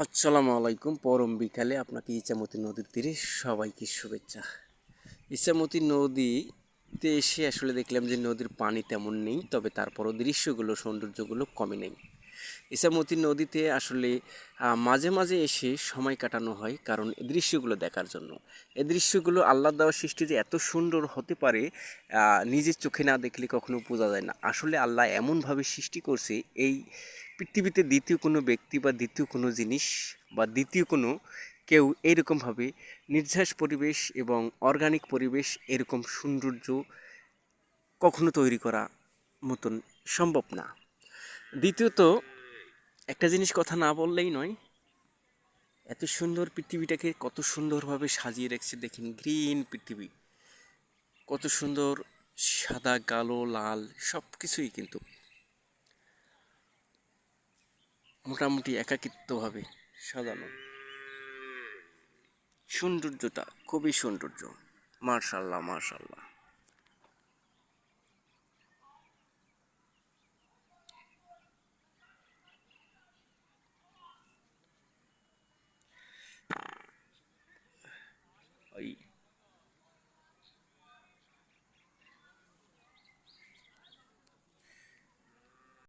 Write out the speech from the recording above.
আসসালামু আলাইকুম। পরম বিকালে আপনাকে ইছামতি নদীর তীরে সবাইকে শুভেচ্ছা। ইছামতি নদীতে এসে আসলে দেখলাম যে নদীর পানি তেমন নেই, তবে তারপরও দৃশ্যগুলো সৌন্দর্যগুলো কমে নেই। ইছামতি নদীতে আসলে মাঝে মাঝে এসে সময় কাটানো হয়, কারণ এই দৃশ্যগুলো দেখার জন্য। এই দৃশ্যগুলো আল্লাহ দেওয়া সৃষ্টি যে এত সুন্দর হতে পারে নিজের চোখে না দেখলে কখনো বোঝা যায় না। আসলে আল্লাহ এমনভাবে সৃষ্টি করছে, এই পৃথিবীতে দ্বিতীয় কোনো ব্যক্তি বা দ্বিতীয় কোনো জিনিস বা দ্বিতীয় কোনো কেউ এইরকমভাবে নির্ঝাস পরিবেশ এবং অর্গানিক পরিবেশ এরকম সৌন্দর্য কখনো তৈরি করা মতন সম্ভব না। দ্বিতীয়ত, একটা জিনিস কথা না বললেই নয়, এত সুন্দর পৃথিবীটাকে কত সুন্দরভাবে সাজিয়ে রেখেছে দেখেন। গ্রিন পৃথিবী, কত সুন্দর, সাদা কালো লাল সব কিছুই কিন্তু মোটামুটি একাকিত্বভাবে সাজানো। সৌন্দর্যটা খুবই সৌন্দর্য। মার্শাল্লাহ মার্শাল্লাহ। ওই